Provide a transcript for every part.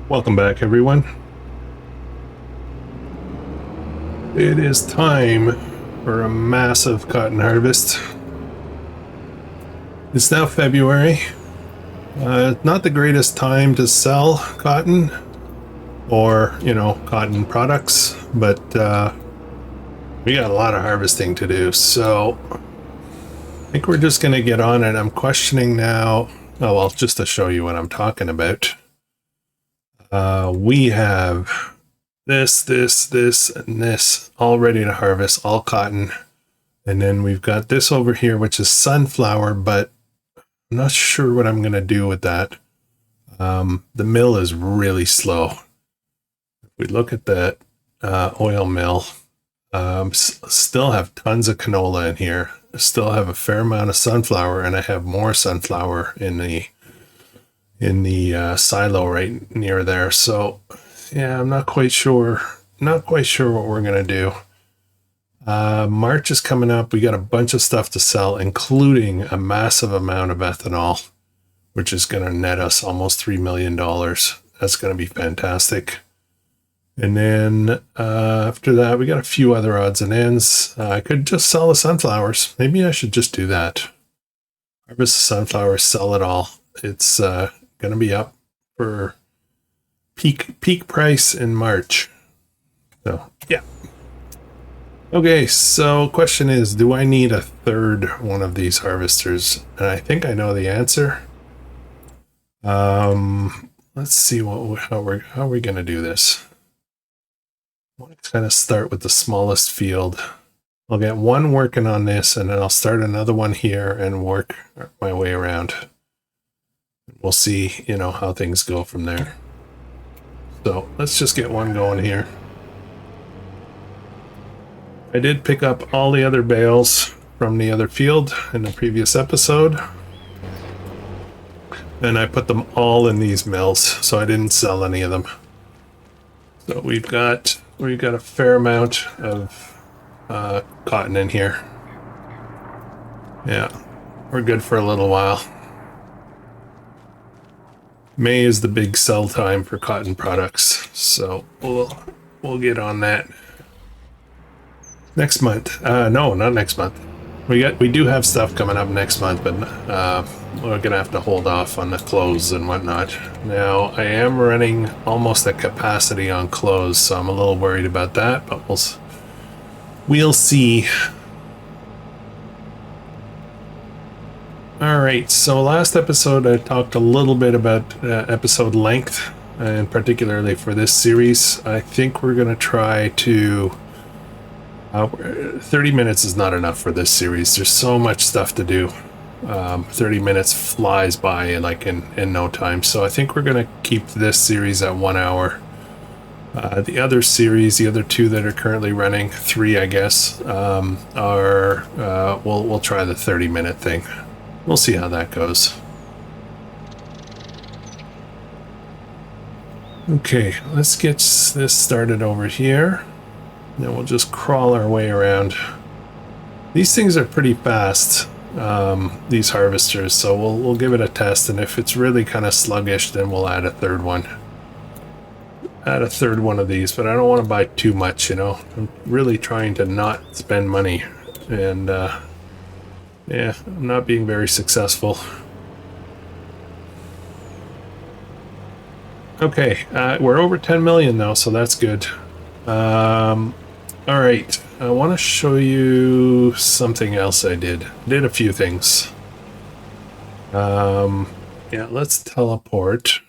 Welcome back, everyone. It is time for a massive cotton harvest. It's now February. Not the greatest time to sell cotton or, cotton products, but we got a lot of harvesting to do. So I think we're just going to get on it. I'm questioning now. Oh, well, just to show you what I'm talking about. We have this, and this all ready to harvest, all cotton. And then we've got this over here, which is sunflower, but I'm not sure what I'm going to do with that. The mill is really slow. If we look at that oil mill, still have tons of canola in here. Still have a fair amount of sunflower, and I have more sunflower in the silo right near there. So yeah, I'm not quite sure what we're gonna do. March is coming up. We got a bunch of stuff to sell, including a massive amount of ethanol, which is gonna net us almost $3 million. That's gonna be fantastic. And then after that, we got a few other odds and ends. I could just sell the sunflowers. Maybe I should just do that. Harvest the sunflowers, sell it all. It's gonna be up for peak price in March. So yeah. Okay, so question is, do I need a third one of these harvesters? And I think I know the answer. Let's see how are we gonna do this. I want to kind of start with the smallest field. I'll get one working on this, and then I'll start another one here and work my way around. We'll see, how things go from there. So let's just get one going here. I did pick up all the other bales from the other field in the previous episode, and I put them all in these mills, so I didn't sell any of them. So we've got a fair amount of cotton in here. Yeah, we're good for a little while. May is the big sell time for cotton products, so we'll get on that next month. No, not next month. We do have stuff coming up next month, but we're gonna have to hold off on the clothes and whatnot. Now I am running almost at capacity on clothes, so I'm a little worried about that, but we'll see. All right, so last episode I talked a little bit about episode length, and particularly for this series. I think we're gonna try to 30 minutes is not enough for this series. There's so much stuff to do. 30 minutes flies by like in no time. So I think we're going to keep this series at 1 hour. The other series, the other two that are currently running, 3 I guess, are we'll try the 30-minute thing. We'll see how that goes. Okay, let's get this started over here. Then we'll just crawl our way around. These things are pretty fast, these harvesters, so we'll give it a test, and if it's really kind of sluggish, then we'll add a third one. Add a third one of these, but I don't want to buy too much, I'm really trying to not spend money, and yeah, I'm not being very successful. Okay, we're over 10 million though, so that's good. All right, I want to show you something else I did. Did a few things. Yeah, let's teleport.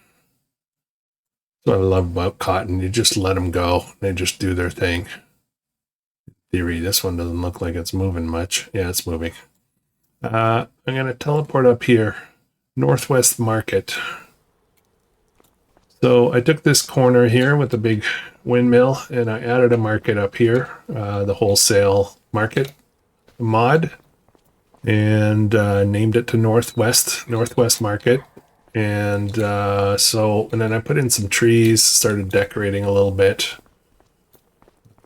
That's what I love about cotton. You just let them go. They just do their thing. In theory, this one doesn't look like it's moving much. Yeah, it's moving. I'm going to teleport up here. Northwest Market. So I took this corner here with the big windmill, and I added a market up here, the wholesale market mod, and named it to Northwest Market. And and then I put in some trees, started decorating a little bit.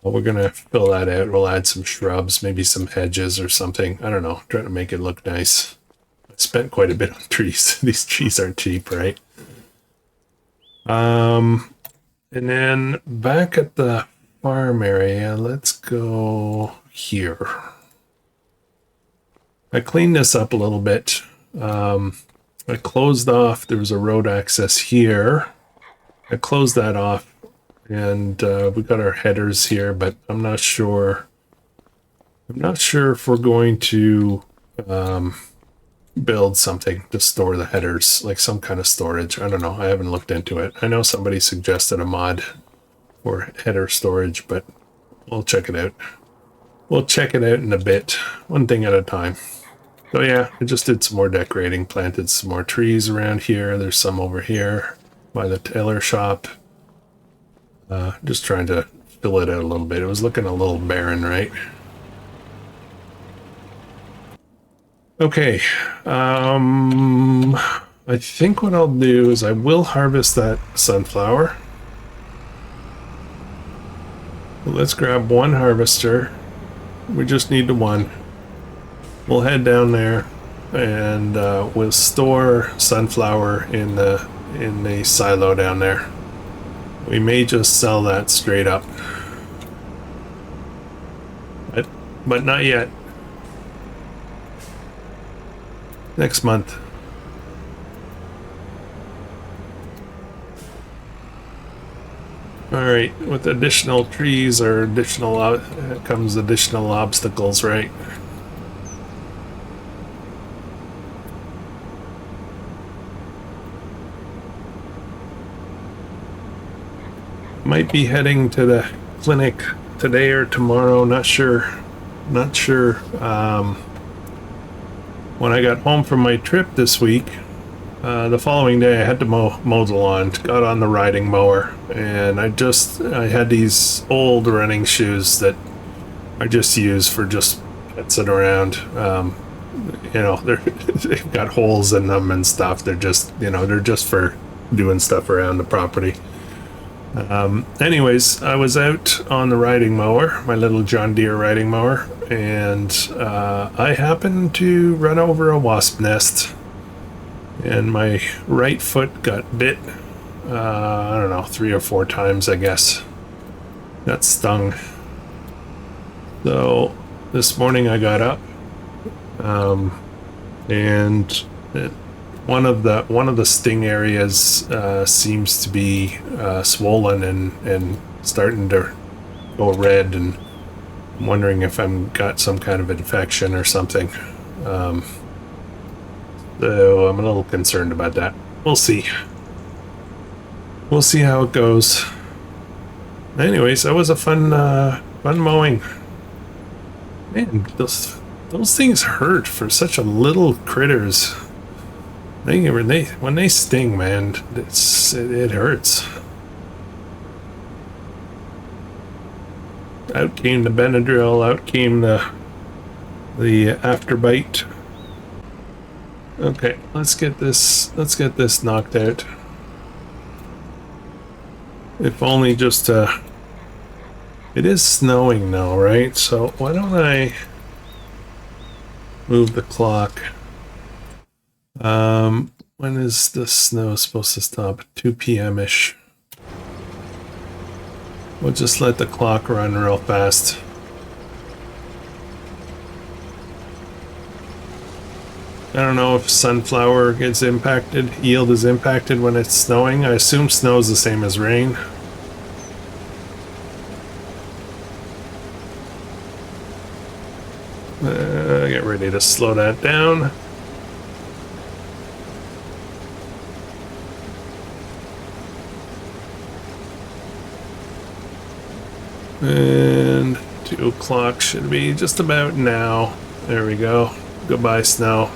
Well, we're gonna fill that out. We'll add some shrubs, maybe some hedges or something. I don't know, trying to make it look nice. I spent quite a bit on trees. These trees aren't cheap, right? And then back at the farm area, let's go here. I cleaned this up a little bit. I closed off, there was a road access here. I closed that off, and we got our headers here, but I'm not sure. I'm not sure if we're going to build something to store the headers, like some kind of storage. I don't know. I haven't looked into it. I know somebody suggested a mod for header storage, but we'll check it out. We'll check it out in a bit, one thing at a time. So yeah, I just did some more decorating, planted some more trees around here. There's some over here by the tailor shop. Just trying to fill it out a little bit. It was looking a little barren, right? Okay, I think what I'll do is I will harvest that sunflower. Let's grab one harvester. We just need the one. We'll head down there and we'll store sunflower in the silo down there. We may just sell that straight up. But not yet. Next month. Alright, with additional trees or additional comes additional obstacles, right? Might be heading to the clinic today or tomorrow, not sure. Not sure. When I got home from my trip this week, the following day I had to mow the lawn, got on the riding mower, and I had these old running shoes that I just use for just putzing around. You know, they've got holes in them and stuff. They're just, you know, they're just for doing stuff around the property. Anyways, I was out on the riding mower, my little John Deere riding mower, and I happened to run over a wasp nest, and my right foot got bit, I don't know, 3 or 4 times, I guess. That stung. So this morning I got up, and one of the sting areas seems to be swollen and starting to go red, and I'm wondering if I'm got some kind of infection or something. So I'm a little concerned about that. We'll see. We'll see how it goes. Anyways, that was a fun mowing. Man, those things hurt for such a little critters. When they sting, man, it hurts. Out came the Benadryl, out came the afterbite. Okay, let's get this knocked out. If only just it is snowing now, right? So why don't I move the clock? When is the snow supposed to stop? 2 p.m.-ish. We'll just let the clock run real fast. I don't know if sunflower gets impacted, yield is impacted when it's snowing. I assume snow is the same as rain. Get ready to slow that down. And 2 o'clock should be just about now. There we go. Goodbye, snow.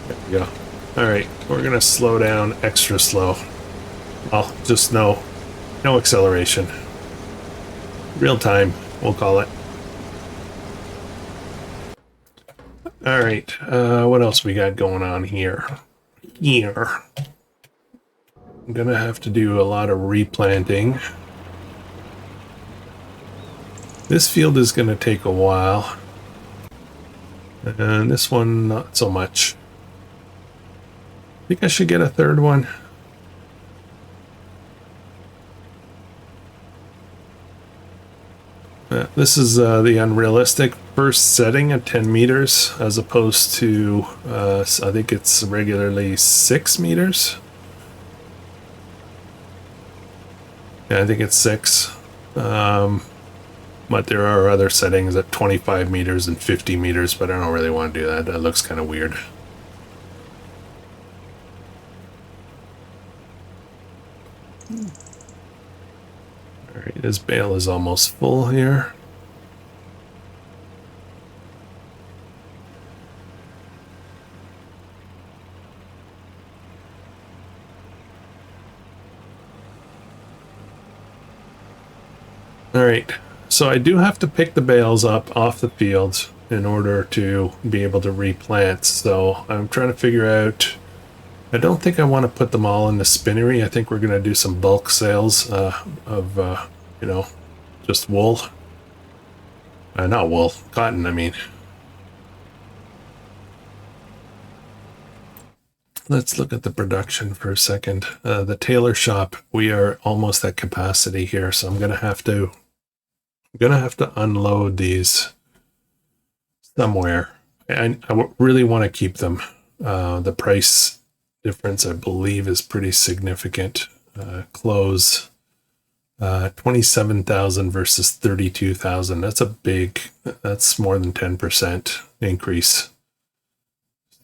There we go. Alright, we're gonna slow down extra slow. Well, just no acceleration. Real time, we'll call it. Alright, what else we got going on here? I'm gonna have to do a lot of replanting. This field is going to take a while, and this one not so much. think I should get a third one. This is the unrealistic first setting at 10 meters as opposed to, I think it's regularly 6 meters. Yeah, I think it's 6. But there are other settings at 25 meters and 50 meters, but I don't really want to do that. That looks kind of weird. All right, this bale is almost full here. All right, so I do have to pick the bales up off the field in order to be able to replant. So I'm trying to figure out, I don't think I want to put them all in the spinnery. I think we're going to do some bulk sales of, you know, just wool. Not wool, cotton, I mean. Let's look at the production for a second. The tailor shop, we are almost at capacity here, so I'm gonna have to unload these somewhere. And I really want to keep them. The price difference, I believe, is pretty significant. Clothes, 27,000 versus 32,000. That's more than 10% increase.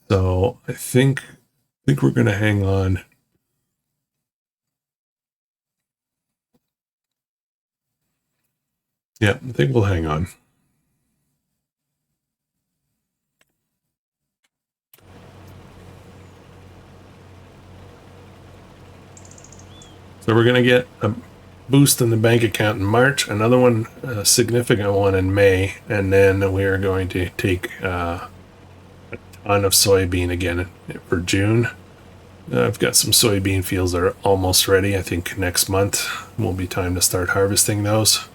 So I think we're going to hang on. Yeah, I think we'll hang on. So we're going to get a boost in the bank account in March, another one, a significant one in May, and then we are going to take a ton of soybean again for June. I've got some soybean fields that are almost ready. I think next month will be time to start harvesting those.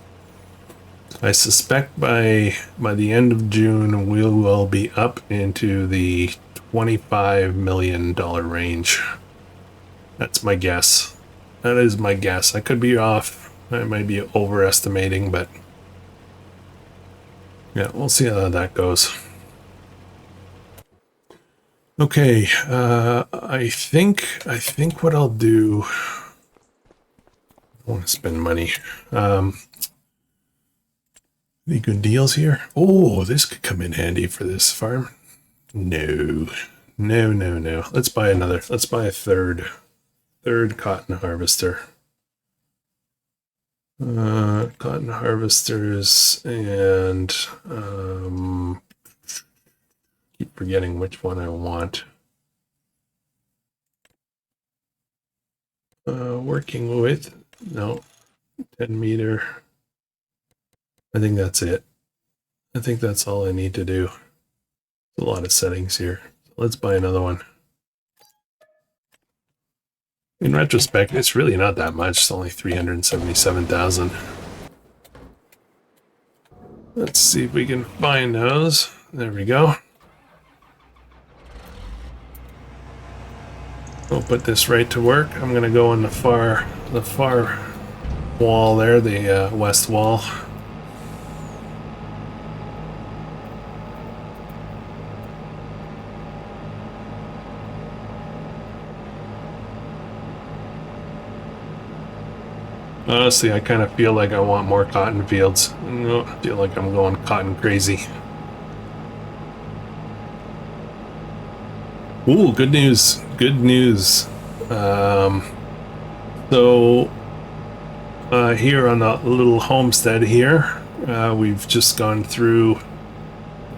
I suspect by the end of June we will be up into the $25 million range. That's my guess. That is my guess. I could be off. I might be overestimating, but yeah, we'll see how that goes. Okay, I think what I'll do, I want to spend money. Any good deals here? Oh, this could come in handy for this farm. No. Let's buy another. Let's buy a third cotton harvester. Cotton harvesters, and keep forgetting which one I want. Working with, no, 10 meter. I think that's it. I think that's all I need to do. There's a lot of settings here. Let's buy another one. In retrospect, it's really not that much. It's only 377,000. Let's see if we can find those. There we go. We'll put this right to work. I'm gonna go on the far wall there, the west wall. Honestly, I kind of feel like I want more cotton fields. I feel like I'm going cotton crazy. Ooh, good news. Good news. So here on the little homestead here, we've just gone through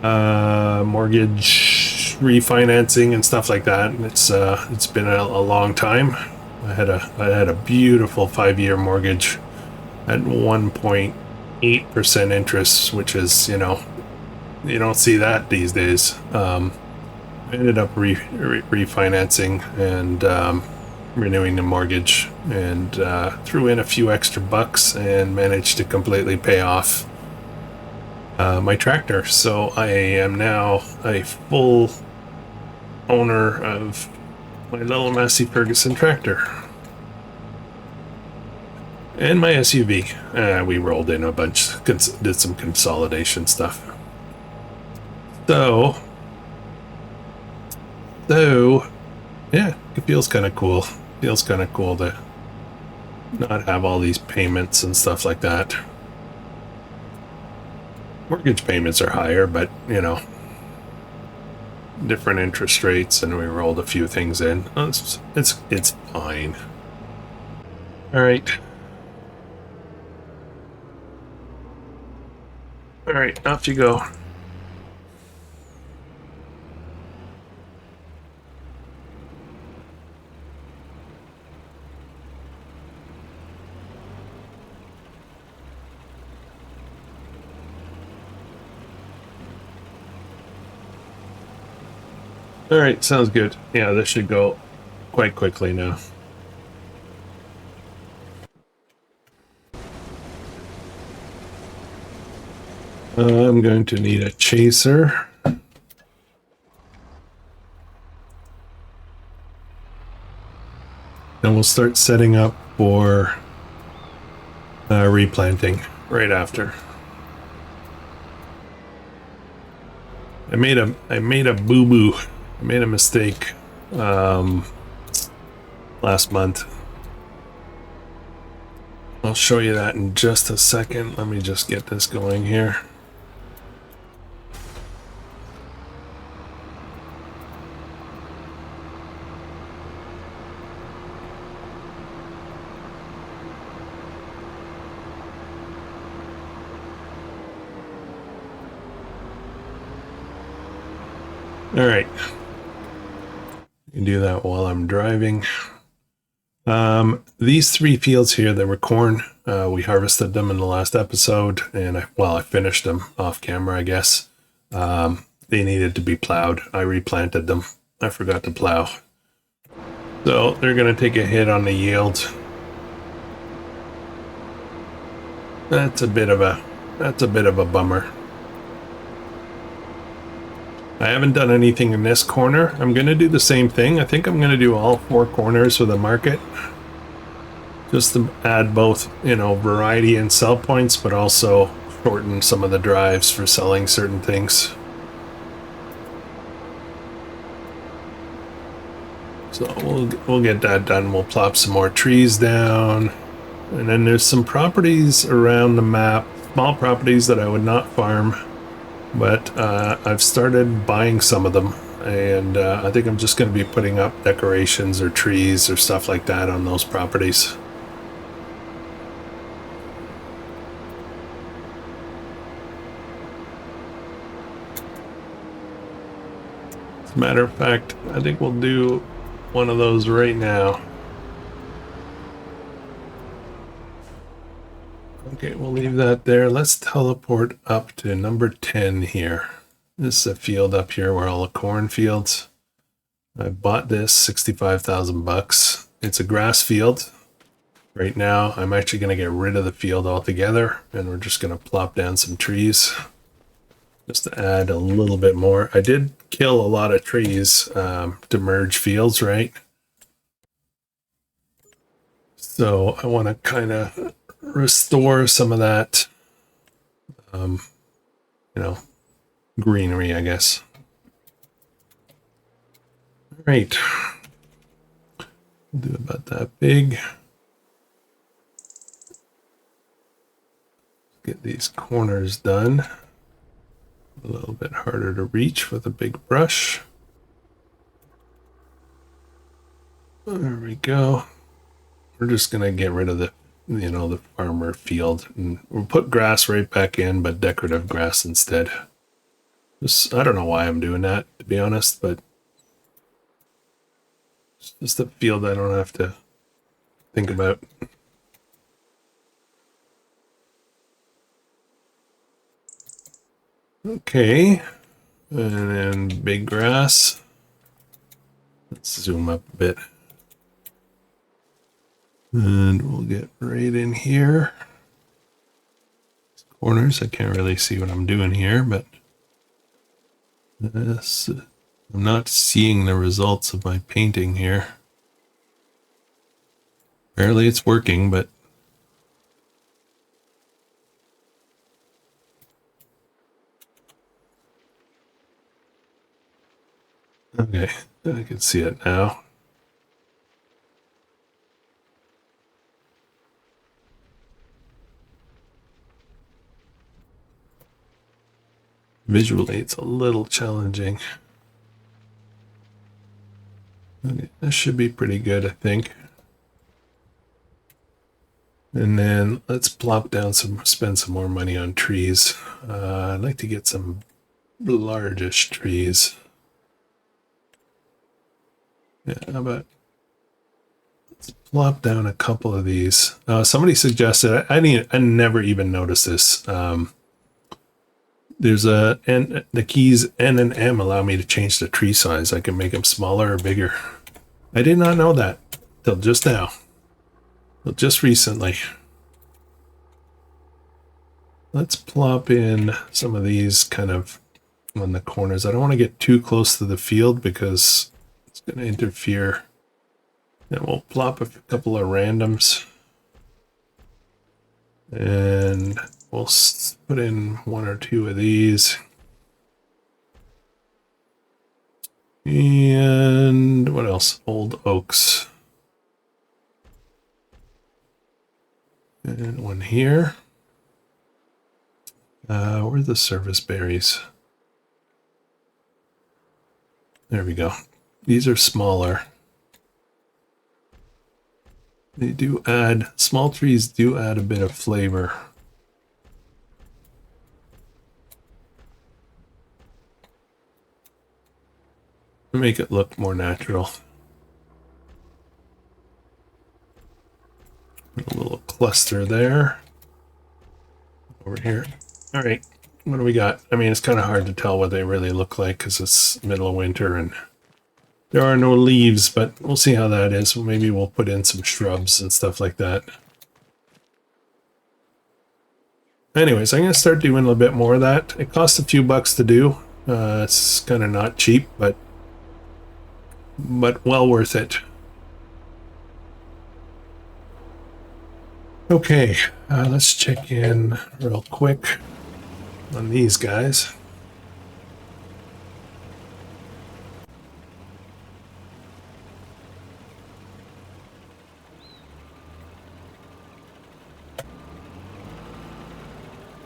mortgage refinancing and stuff like that. It's been a long time. I had a beautiful 5-year mortgage at 1.8% interest, which is, you don't see that these days. I ended up refinancing and renewing the mortgage, and threw in a few extra bucks and managed to completely pay off my tractor. So I am now a full owner of my little Massey Ferguson tractor. And my SUV. We rolled in a bunch, did some consolidation stuff. So, yeah, it feels kind of cool. Feels kind of cool to not have all these payments and stuff like that. Mortgage payments are higher, but, you know, different interest rates, and we rolled a few things in. It's fine. All right. All right, off you go. All right, sounds good. Yeah, this should go quite quickly now. I'm going to need a chaser. Then we'll start setting up for replanting right after. I made a boo-boo. I made a mistake last month. I'll show you that in just a second. Let me just get this going here. All right. You can do that while I'm driving. These 3 fields here, they were corn. We harvested them in the last episode, and I finished them off camera, I guess. They needed to be plowed. I replanted them. I forgot to plow. So they're going to take a hit on the yield. That's a bit of a bummer. I haven't done anything in this corner. I'm going to do the same thing. I think I'm going to do all 4 corners of the market. Just to add both, you know, variety and sell points, but also shorten some of the drives for selling certain things. So we'll get that done. We'll plop some more trees down. And then there's some properties around the map, small properties that I would not farm. But I've started buying some of them, and I think I'm just going to be putting up decorations or trees or stuff like that on those properties. As a matter of fact, I think we'll do one of those right now. Okay, we'll leave that there. Let's teleport up to number 10 here. This is a field up here where all the cornfields. I bought this 65,000 bucks. It's a grass field. Right now, I'm actually going to get rid of the field altogether, and we're just going to plop down some trees just to add a little bit more. I did kill a lot of trees to merge fields, right? So I want to kind of restore some of that, you know, greenery, I guess. All right. We'll do about that big. Get these corners done. A little bit harder to reach with a big brush. There we go. We're just going to get rid of the, you know, the farmer field, and we'll put grass right back in, but decorative grass instead. Just, I don't know why I'm doing that, to be honest, but it's just a field I don't have to think about. Okay, and then big grass. Let's zoom up a bit. And we'll get right in here. Corners, I can't really see what I'm doing here, but this I'm not seeing the results of my painting here. Apparently it's working, but okay, I can see it now. Visually, it's a little challenging. Okay, this should be pretty good, I think. And then let's plop down spend some more money on trees. I'd like to get some largish trees. Yeah, how about let's plop down a couple of these. Somebody suggested, I never even noticed this. There's and the keys N and M allow me to change the tree size. I can make them smaller or bigger. I did not know that till just now. Well, just recently. Let's plop in some of these kind of on the corners. I don't want to get too close to the field because it's going to interfere. And we'll plop a couple of randoms. And we'll put in one or two of these. And what else? Old oaks. And one here. Where's the service berries? There we go. These are smaller. They do add, small trees do add a bit of flavor. Make it look more natural. A little cluster there. Over here. All right, what do we got? I mean, it's kind of hard to tell what they really look like because it's middle of winter and there are no leaves, but we'll see how that is. Maybe we'll put in some shrubs and stuff like that. Anyways, I'm going to start doing a little bit more of that. It costs a few bucks to do. It's kind of not cheap, but well worth it. Okay, let's check in real quick on these guys.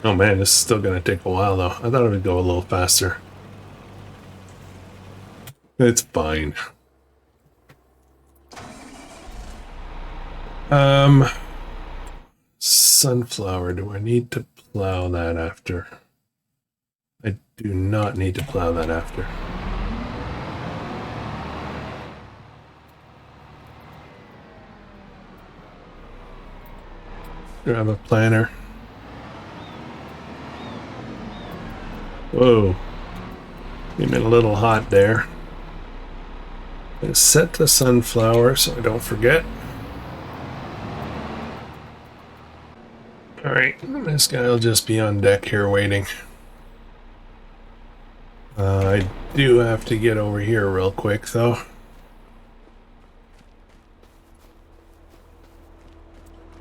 Oh man, this is still going to take a while though. I thought it would go a little faster. It's fine. Sunflower, do I need to plow that after? I do not need to plow that after. Grab a planter. Whoa. Came in a little hot there. Set the sunflower so I don't forget. Alright, this guy will just be on deck here waiting. I do have to get over here real quick though.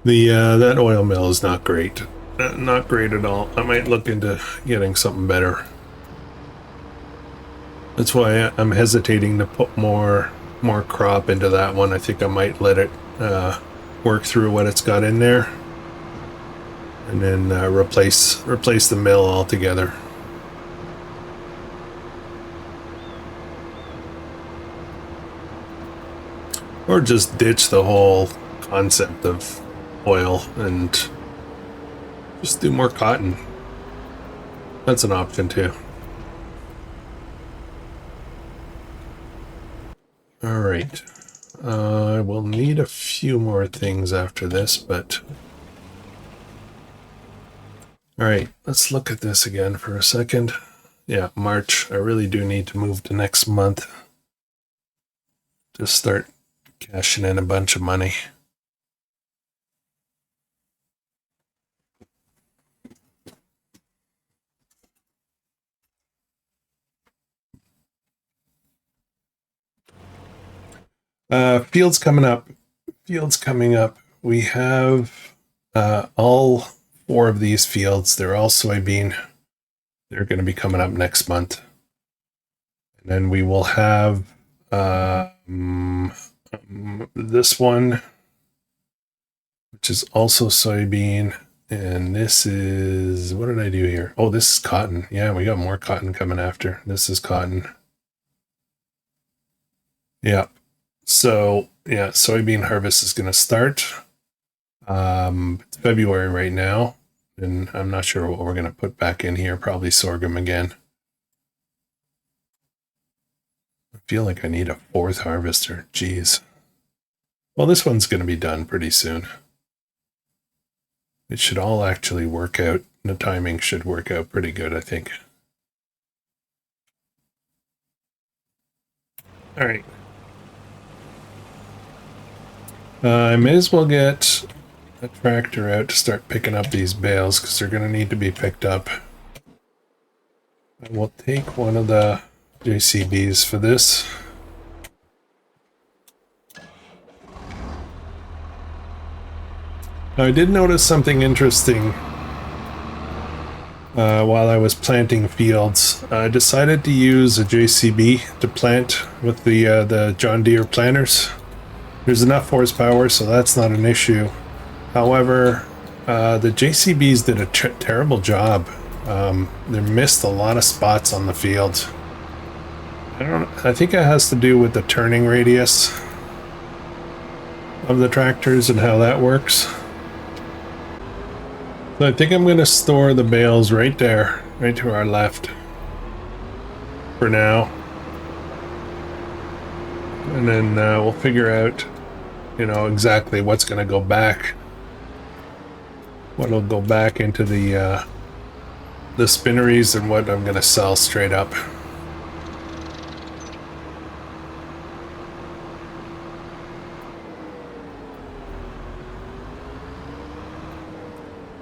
That oil mill is not great. Not great at all. I might look into getting something better. That's why I'm hesitating to put more crop into that one. I think I might let it work through what it's got in there, and then replace the mill altogether. Or just ditch the whole concept of oil and just do more cotton. That's an option too. All right. I will need a few more things after this, but... All right, let's look at this again for a second. Yeah, March. I really do need to move to next month. Just start cashing in a bunch of money. Fields coming up. Fields coming up. We have all 4 of these fields. They're all soybean. They're going to be coming up next month. And then we will have this one, which is also soybean. And this is, what did I do here? Oh, this is cotton. Yeah, we got more cotton coming after. This is cotton. Yeah. So, yeah, soybean harvest is going to start. It's February right now, and I'm not sure what we're going to put back in here. Probably sorghum again. I feel like I need a 4th harvester. Jeez. Well, this one's going to be done pretty soon. It should all actually work out. The timing should work out pretty good, I think. All right. I may as well get a tractor out to start picking up these bales because they're going to need to be picked up. I will take one of the JCBs for this. Now, I did notice something interesting while I was planting fields. I decided to use a JCB to plant with the John Deere planters. There's enough horsepower, so that's not an issue. However, the JCBs did a terrible job. They missed a lot of spots on the field. I think it has to do with the turning radius of the tractors and how that works. So I think I'm going to store the bales right there, right to our left for now. And then we'll figure out, you know, exactly what's going to go back. What'll go back into the spinneries and what I'm going to sell straight up.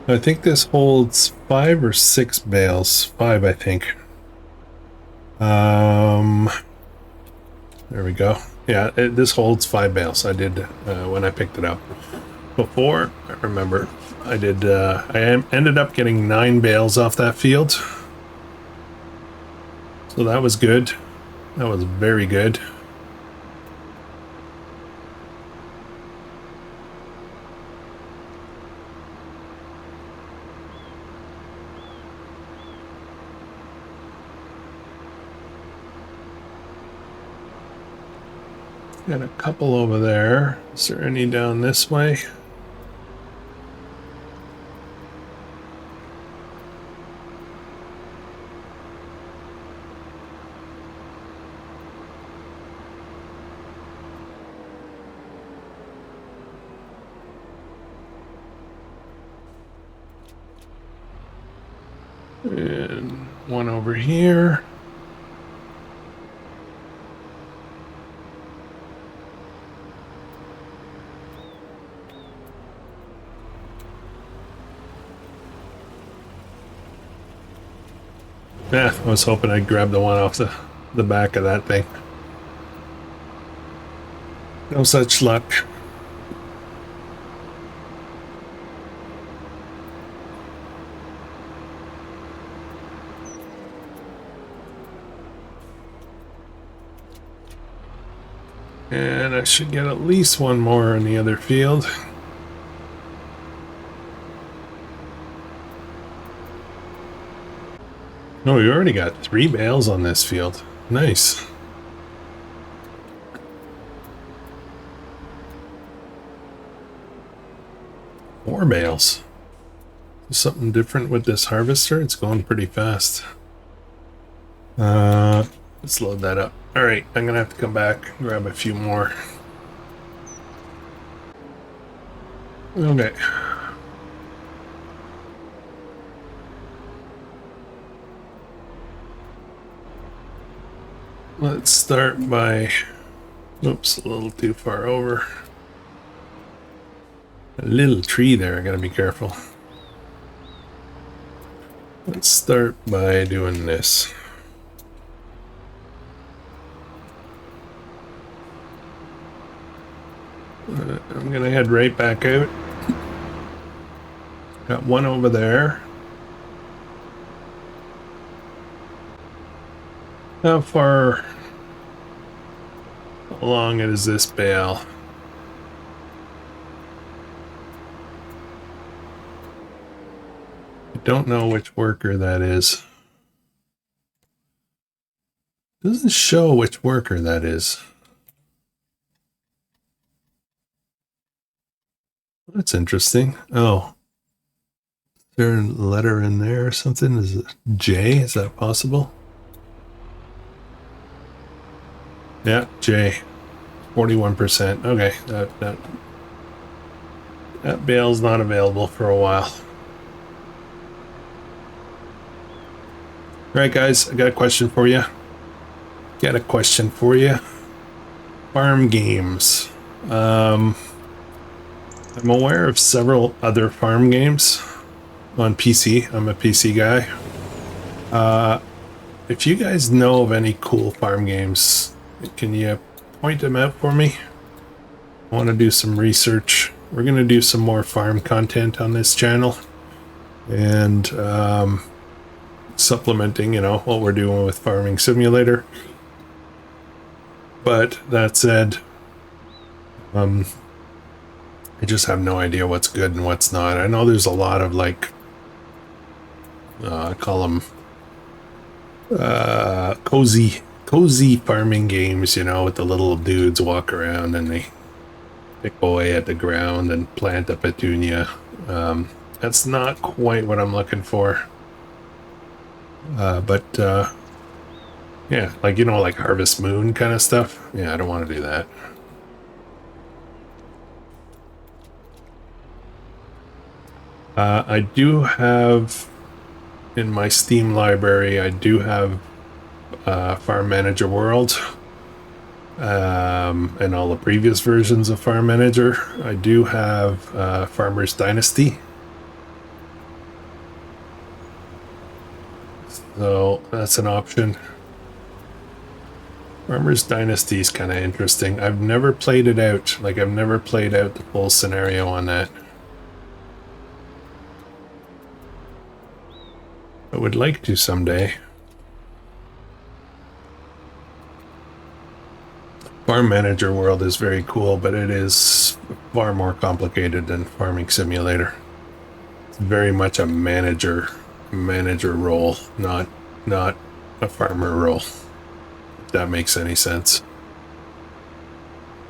I think this holds 5 or 6 bales. 5, I think. There we go. Yeah, this holds 5 bales. I did when I picked it up. Before, I remember, I did. I ended up getting 9 bales off that field. So that was good. That was very good. Got a couple over there. Is there any down this way? And one over here. Yeah, I was hoping I'd grab the one off the back of that thing. No such luck. And I should get at least one more in the other field. No, we already got 3 bales on this field. Nice. More bales. Something different with this harvester. It's going pretty fast. Let's load that up. All right, I'm gonna have to come back and grab a few more. Okay. Let's start by, oops, a little too far over. A little tree there, I gotta be careful. Let's start by doing this. I'm gonna head right back out. Got one over there. How far along is this bale? I don't know which worker that is. Doesn't show which worker that is. That's interesting. Oh, is there a letter in there or something? Is it J? Is that possible? Yeah, J. 41%. Okay, that bale's not available for a while. All right, guys, I got a question for you. Farm games. I'm aware of several other farm games on PC. I'm a PC guy. If you guys know of any cool farm games, can you point them out for me? I want to do some research. We're going to do some more farm content on this channel. And supplementing, you know, what we're doing with Farming Simulator. But that said, I just have no idea what's good and what's not. I know there's a lot of like, I call them cozy farming games, you know, with the little dudes walk around and they pick away at the ground and plant a petunia. That's not quite what I'm looking for. But yeah, like, you know, like Harvest Moon kind of stuff. Yeah, I don't want to do that. I do have in my Steam library, I do have Farm Manager World and all the previous versions of Farm Manager. I do have Farmer's Dynasty. So that's an option. Farmer's Dynasty is kind of interesting. I've never played it out. Like, I've never played out the full scenario on that. I would like to someday. Farm Manager World is very cool, but it is far more complicated than Farming Simulator. It's very much a manager role, not a farmer role. If that makes any sense.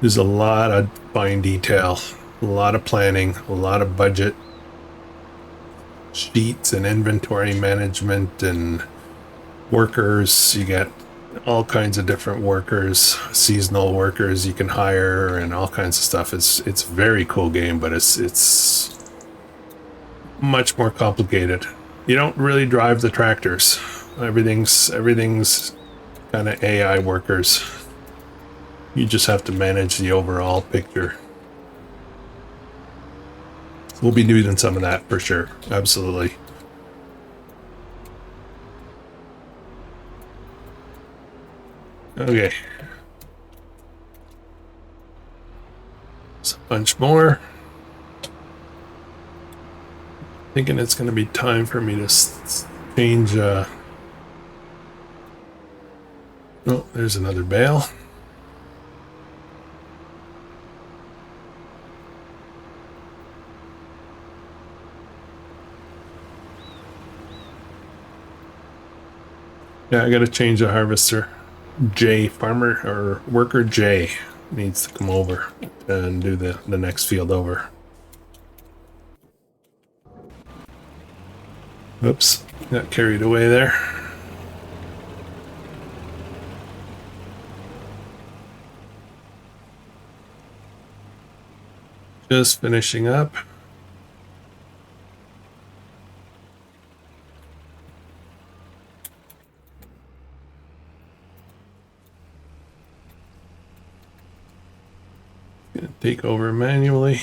There's a lot of fine detail, a lot of planning, a lot of budget sheets and inventory management and workers. You get all kinds of different workers, seasonal workers you can hire, and all kinds of stuff. It's a very cool game, but it's much more complicated. You don't really drive the tractors. Everything's kind of AI workers. You just have to manage the overall picture. We'll be doing some of that for sure. Absolutely. Okay. There's a bunch more. Thinking it's going to be time for me to change. Oh, there's another bale. Yeah, I got to change the harvester. Farmer or worker J needs to come over and do the next field over. Oops, got carried away there. Just finishing up. Gonna take over manually.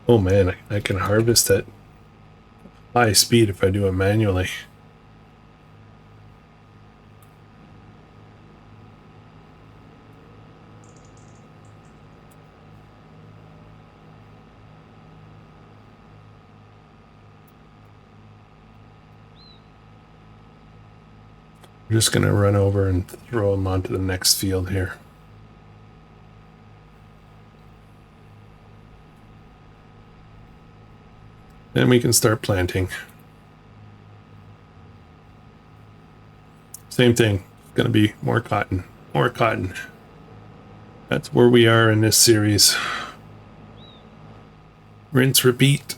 Oh man, I can harvest at high speed if I do it manually. I'm just going to run over and throw them onto the next field here. Then we can start planting. Same thing. It's going to be more cotton. More cotton. That's where we are in this series. Rinse, repeat.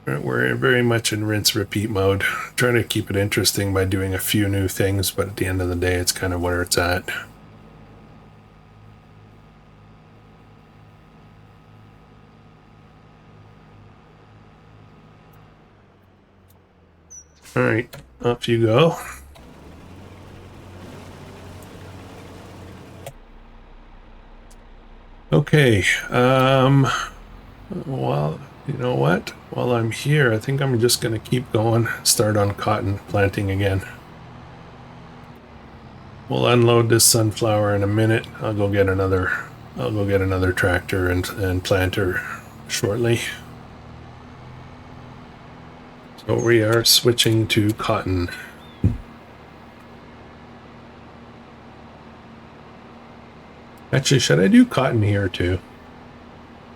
We're very much in rinse, repeat mode. Trying to keep it interesting by doing a few new things, but at the end of the day, it's kind of where it's at. All right, off you go. Okay, well, you know what? While I'm here, I think I'm just going to keep going, start on cotton planting again. We'll unload this sunflower in a minute. I'll go get another tractor and planter shortly. So we are switching to cotton. Actually, should I do cotton here too?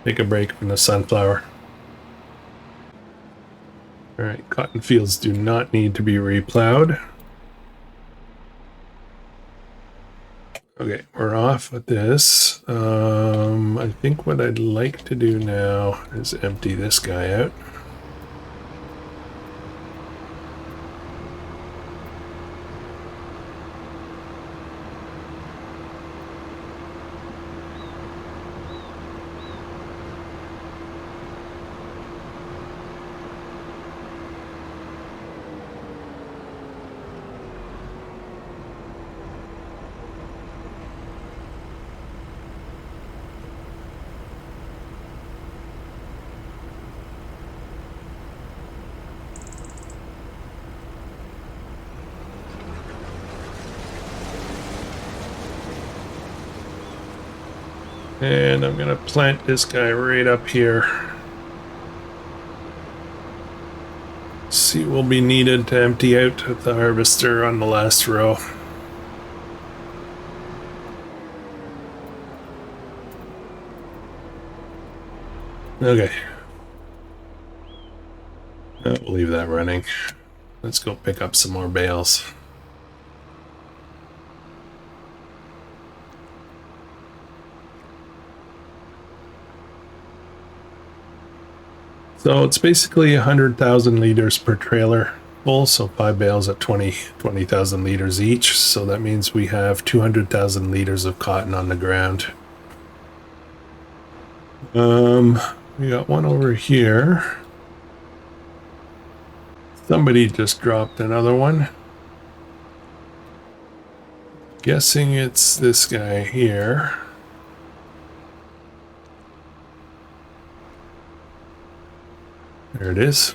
Take a break from the sunflower. All right, cotton fields do not need to be replowed. Okay, we're off with this. I think what I'd like to do now is empty this guy out. And I'm going to plant this guy right up here. See what will be needed to empty out the harvester on the last row. Okay. We'll leave that running. Let's go pick up some more bales. So it's basically 100,000 liters per trailer full, so 5 bales at 20,000 liters each. So that means we have 200,000 liters of cotton on the ground. We got one over here. Somebody just dropped another one. Guessing it's this guy here. There it is.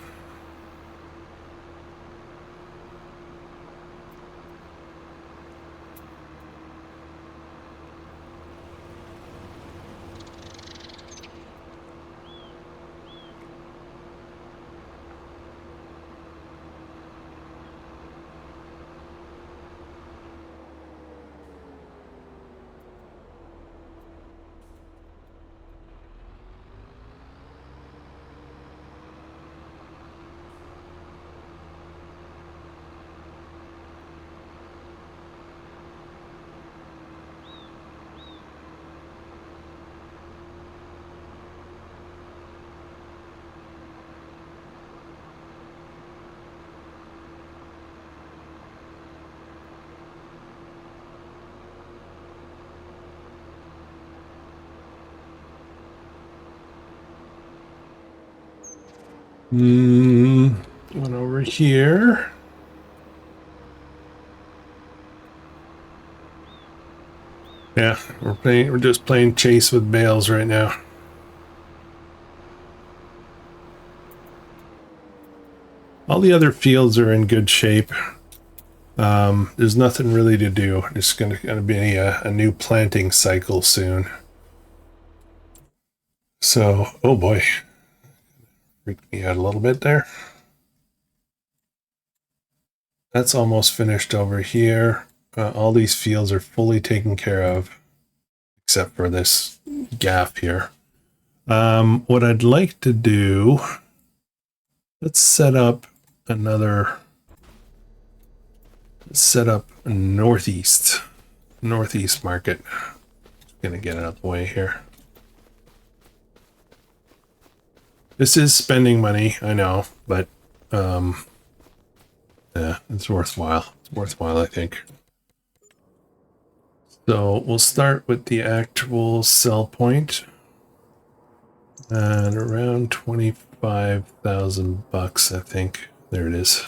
One over here. Yeah, we're just playing chase with bales right now. All the other fields are in good shape. There's nothing really to do. It's gonna be a new planting cycle soon. So, oh boy, freaked me out a little bit there. That's almost finished over here. all these fields are fully taken care of, except for this gap here. What I'd like to do, let's set up a northeast market. Just gonna get it out of the way here. This is spending money, I know, but yeah, it's worthwhile. It's worthwhile, I think. So we'll start with the actual sell point at around 25,000 bucks, I think. There it is.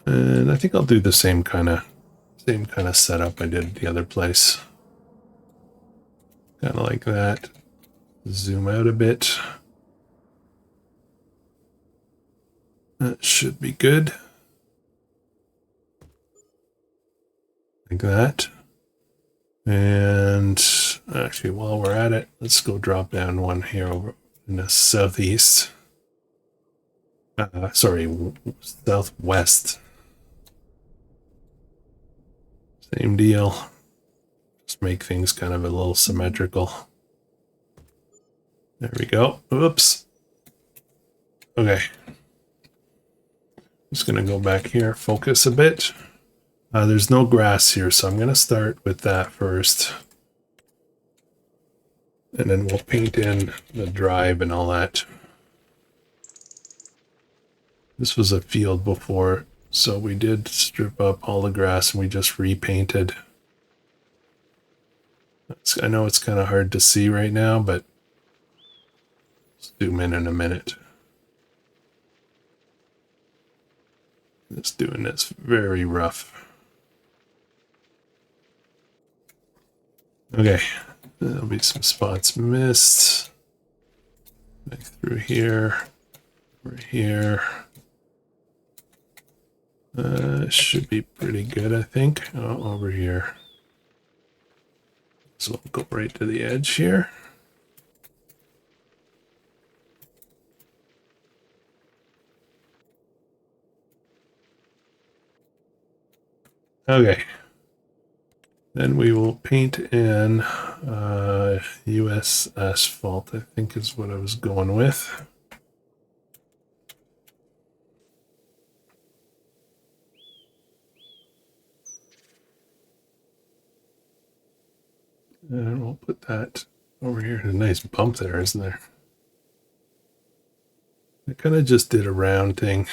And I think I'll do the same kind of setup I did at the other place. Kind of like that. Zoom out a bit. That should be good. Like that. And actually, while we're at it, let's go drop down one here over in the southeast. Sorry, southwest. Same deal. Just make things kind of a little symmetrical. There we go. Oops. Okay. Just going to go back here, focus a bit. There's no grass here, so I'm going to start with that first. And then we'll paint in the drive and all that. This was a field before, so we did strip up all the grass and we just repainted. I know it's kind of hard to see right now, but let's zoom in a minute. Just doing this very rough. Okay, there'll be some spots missed. Back through here, over here. Should be pretty good, I think. Oh, over here. So we'll go right to the edge here. Okay. Then we will paint in US asphalt, I think is what I was going with. And we'll put that over here. There's a nice bump there, isn't there? I kind of just did a round thing.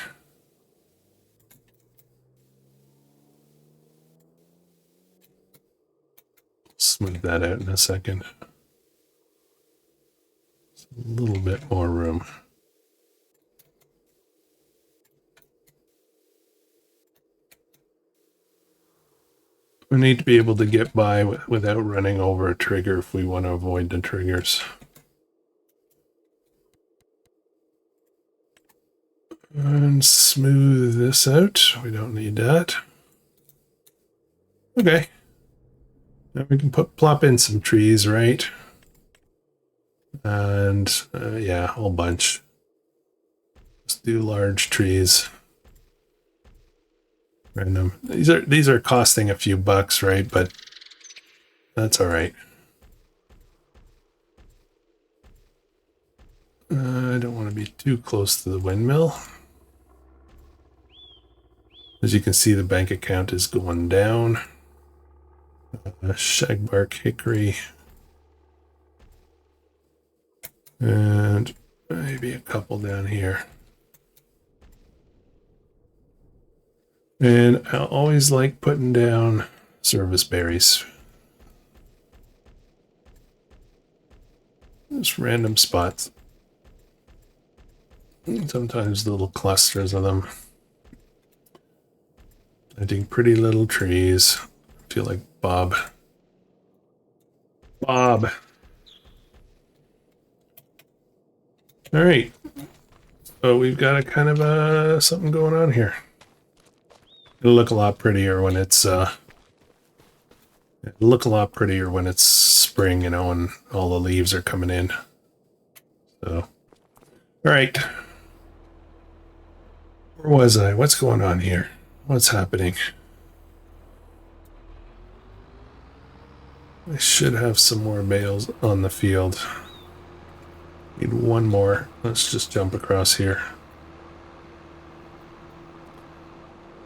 Smooth that out in a second. Just a little bit more room. We need to be able to get by without running over a trigger if we want to avoid the triggers. And smooth this out. We don't need that. Okay. Now we can plop in some trees, right? And yeah, a whole bunch. Let's do large trees. Random. These are costing a few bucks, right? But that's all right. I don't want to be too close to the windmill. As you can see, the bank account is going down. Shagbark hickory. And maybe a couple down here. And I always like putting down service berries. Just random spots. Sometimes little clusters of them. I think pretty little trees. I feel like Bob. Bob. All right. So we've got a kind of something going on here. It'll look a lot prettier when it's spring, you know, and all the leaves are coming in. So, all right. Where was I? What's going on here? What's happening? I should have some more bales on the field. Need one more. Let's just jump across here.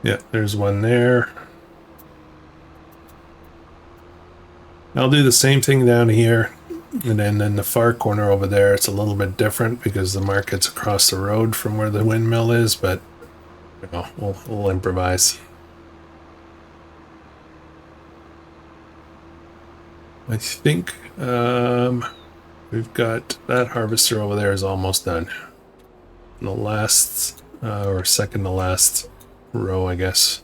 Yeah, there's one there. I'll do the same thing down here. And then in the far corner over there, it's a little bit different because the market's across the road from where the windmill is, but you know, we'll improvise. I think we've got that harvester over there is almost done. The last or second to last row, I guess.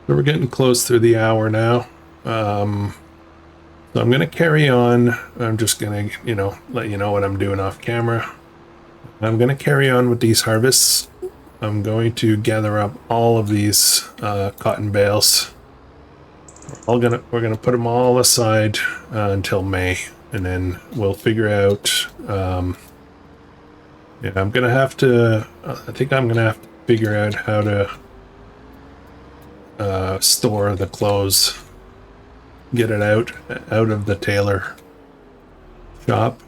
So we're getting close to the hour now. So I'm going to carry on. I'm just going to, you know, let you know what I'm doing off camera. I'm going to carry on with these harvests. I'm going to gather up all of these cotton bales. We're gonna put them all aside until May, and then we'll figure out. Yeah, I'm gonna have to. I think I'm gonna have to figure out how to store the clothes, get it out of the tailor shop.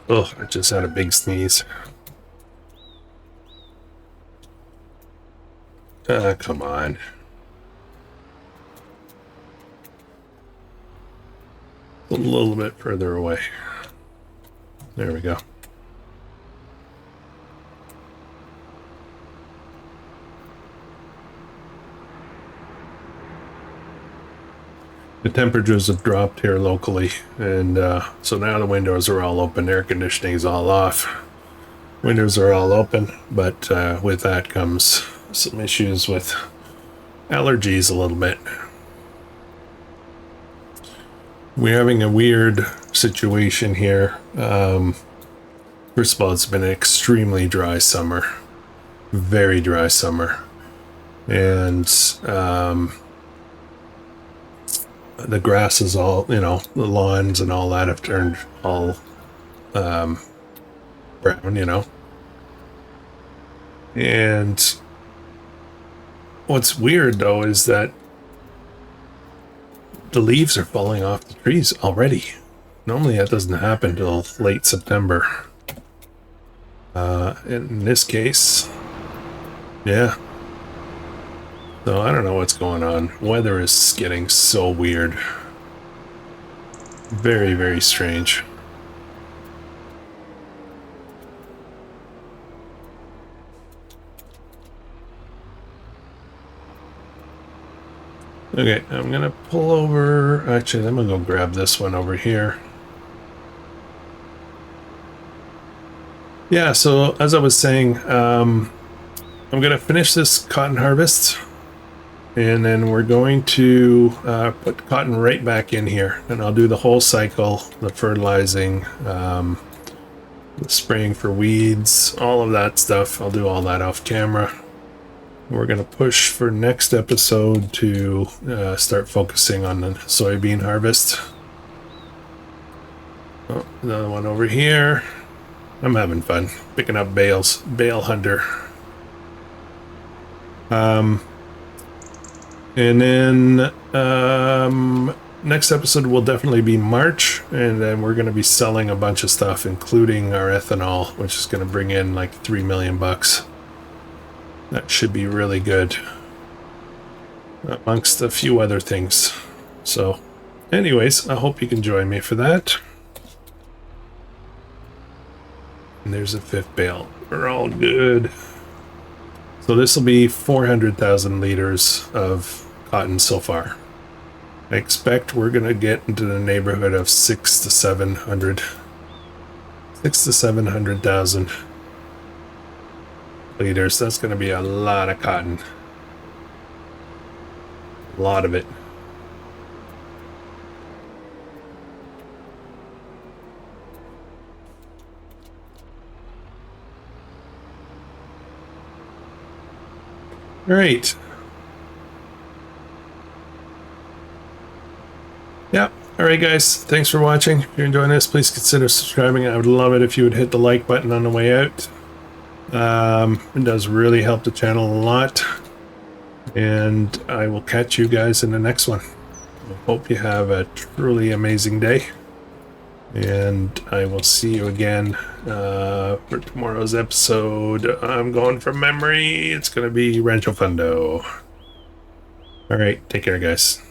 Oh, I just had a big sneeze. Come on. A little bit further away. There we go. The temperatures have dropped here locally, and so now the windows are all open, air conditioning is all off. Windows are all open, but with that comes some issues with allergies a little bit. We're having a weird situation here. First of all, it's been an extremely dry summer. Very dry summer. And the grass is all, you know, the lawns and all that have turned all brown, you know. And what's weird, though, is that the leaves are falling off the trees already. Normally that doesn't happen till late September. In this case, yeah. So I don't know what's going on. Weather is getting so weird. Very, very strange. Okay, I'm gonna pull over. Actually, I'm gonna go grab this one over here. Yeah, so as I was saying, I'm gonna finish this cotton harvest, and then we're going to put cotton right back in here, and I'll do the whole cycle, the fertilizing, the spraying for weeds, all of that stuff. I'll do all that off camera. We're going to push for next episode to start focusing on the soybean harvest. Oh, another one over here. I'm having fun picking up bales. Bale hunter. And then next episode will definitely be March, and then we're going to be selling a bunch of stuff, including our ethanol, which is going to bring in like $3 million. That should be really good, amongst a few other things. So anyways, I hope you can join me for that. And there's a fifth bale. We're all good. So this will be 400,000 liters of cotton so far. I expect we're going to get into the neighborhood of 600,000 to 700,000 liters. That's going to be a lot of cotton. A lot of it. All right. Yeah. All right, guys. Thanks for watching. If you're enjoying this, please consider subscribing. I would love it if you would hit the like button on the way out. It does really help the channel a lot. And I will catch you guys in the next one. I hope you have a truly amazing day. And I will see you again for tomorrow's episode. I'm going from memory. It's going to be Rancho Fundo. All right. Take care, guys.